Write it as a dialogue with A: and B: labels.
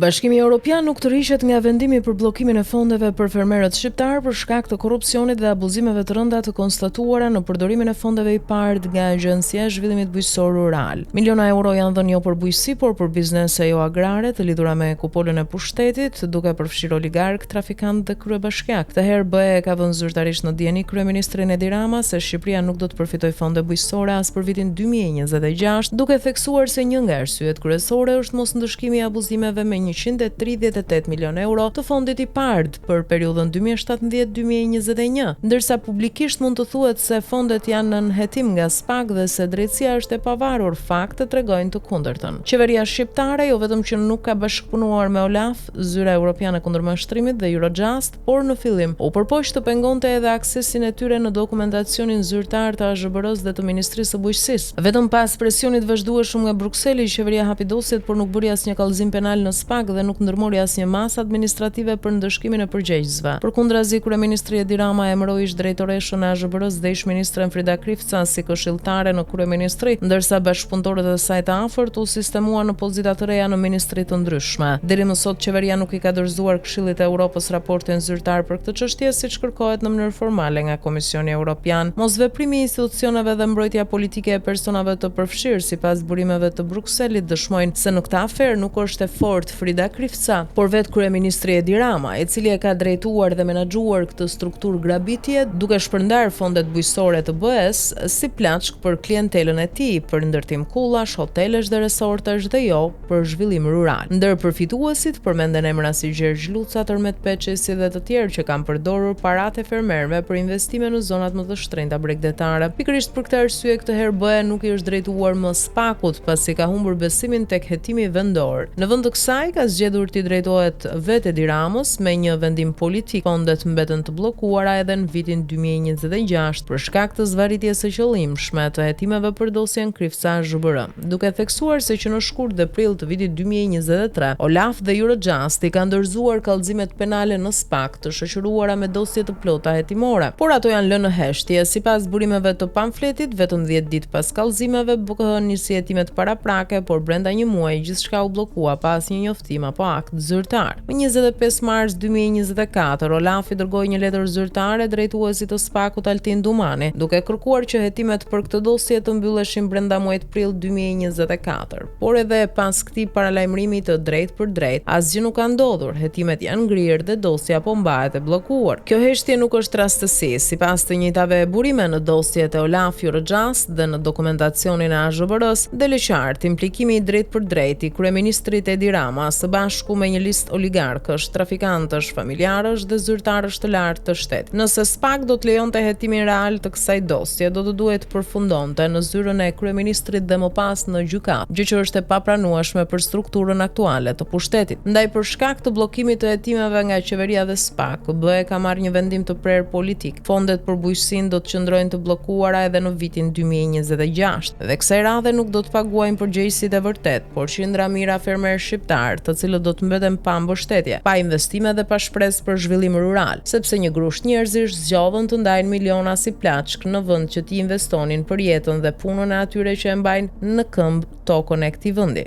A: Bashkimi Evropian nuk tërhiqet nga vendimi për bllokimin e fondeve për fermerët shqiptar për shkak të korrupsionit dhe abuzimeve të rënda të konstatuara në përdorimin e fondeve IPARD nga Agjencia e Zhvillimit Bujqësor Rural. Miliona euro janë dhënë jo për bujqësi, por për biznese jo agrare të lidhura me kupolën e pushtetit, duke përfshirë oligark, trafikant dhe kryebashkiak. Këtë herë BE ka vënë zyrtarisht në dieni kryeministrin Edi Rama se Shqipëria nuk do të përfitojë fonde bujqësore as për vitin 2026, duke theksuar se një nga arsyet kryesore është mosndëshkimi i abuzimeve me 138 milion euro të fondit IPARD për periudhën 2017-2021, ndërsa publikisht mund të thuhet se fondet janë në hetim nga SPAK dhe se drejtësia është e pavarur, faktet tregojnë të kundërtën. Qeveria shqiptare jo vetëm që nuk ka bashkëpunuar me OLAF, Zyra Europiane kundër mashtrimit dhe Eurojust, por në fillim u përpoq të pengonte edhe aksesin e tyre në dokumentacionin zyrtar të AZBR-s dhe të Ministrisë së Bujqësisë. Vetëm pas presionit vazhdueshëm nga Brukseli, qeveria hapi dosjet, por nuk bëri asnjë kallëzim penal në SPAK dhe nuk ndërmori asnjë masë administrative për ndëshkimin e përgjegjësve. Përkundrazi, kryeministri Edi Rama emëroi ish drejtoreshën e AZBR-s dhe ish ministren Frida Krifca si këshilltare në kryeministri, ndërsa bashkëpunëtorët e saj të afërt u sistemuan në pozita të reja në ministri të ndryshme. Deri më sot qeveria nuk i ka dorëzuar Këshillit të Evropës raportin zyrtar për këtë çështje, siç kërkohet në mënyrë formale nga Komisioni Evropian. Mosveprimi i institucioneve dhe mbrojtja politike e personave të përfshirë sipas burimeve të Brukselit dëshmojnë se në këtë aferë nuk është e fortë Frida Krifca, por vetë kryeministri Edi Rama, i cili e ka drejtuar dhe menaxhuar këtë strukturë grabitje, duke shpërndar fondet bujqësore të BE-s si plaçk për klientelën e tij, për ndërtim kullash, hotelesh dhe resortesh dhe jo për zhvillim rural. Ndër përfituesit përmenden emra si Gjergj Luca, Tërmet Peçesi dhe të tjerë që kanë përdorur paratë e fermerëve për investime në zonat më të shtrenjta bregdetare. Pikërisht për këtë arsye këtë herë BE nuk i është drejtuar më SPAK-ut, pasi ka humbur besimin tek hetimi vendor. Në vend të kësaj ka zgjedhur t'i drejtohet vetë Edi Ramës me një vendim politik. Fondet mbeten të bllokuara edhe në vitin 2026 për shkak të zvarritjes së qëllimshme të hetimeve për dosjen Krifca AZBR, duke theksuar se që në shkurt dhe prill të vitit 2023, OLAF dhe Eurojust i kanë dorëzuar kallëzimet penale në SPAK të shoqëruara me dosje të plota hetimore, por ato janë lënë në heshtje. Sipas burimeve të pamfletit, vetëm 10 ditë pas kallëzimeve BK nisi hetimet paraprake, por brenda një muaji gjithçka u bllokua pas një njoftim apo akt zyrtar. Më 25 mars 2024, OLAF i dërgoi një letër zyrtare drejtuesit të SPAK-ut Altin Dumani, duke kërkuar që hetimet për këtë dosje të mbylleshin brenda muajit prill 2024. Por edhe pas këtij paralajmërimi të drejtë për drejtë, asgjë nuk ka ndodhur. Hetimet janë ngrirë dhe dosja po mbahet e bllokuar. Kjo heshtje nuk është rastësi. Sipas të njëjtave burime në dosjet e OLAF, Eurojust dhe në dokumentacionin e AZBR-s, del qartë implikimi i drejtë për drejtë i kryeministrit Edi Rama së bashku me një listë oligarkësh, trafikantësh, familjarësh dhe zyrtarësh të lartë të shtetit. Nëse SPAK do të lejonte hetimin real të kësaj dosje, do të duhet të përfundonte në zyrën e kryeministrit dhe më pas në gjykatë, gjë që është e papranueshme për strukturën aktuale të pushtetit. Ndaj për shkak të bllokimit të hetimeve nga qeveria dhe SPAK, BE ka marrë një vendim të prerë politik. Fondet për bujqësinë do të qëndrojnë të bllokuara edhe në vitin 2026. Dhe kësaj radhe nuk do të paguajnë përgjegjësitë e vërtet, por qindra mijëra fermerë shqiptar, të cilët do të mbeten pa mbështetje, pa investime dhe pa shpresë për zhvillim rural, sepse një grusht njerëzish zgjodhen të ndajnë miliona si plaçk në vend që t'i investonin për jetën dhe punën e atyre që e mbajnë në këmbë tokën e këtij vendi.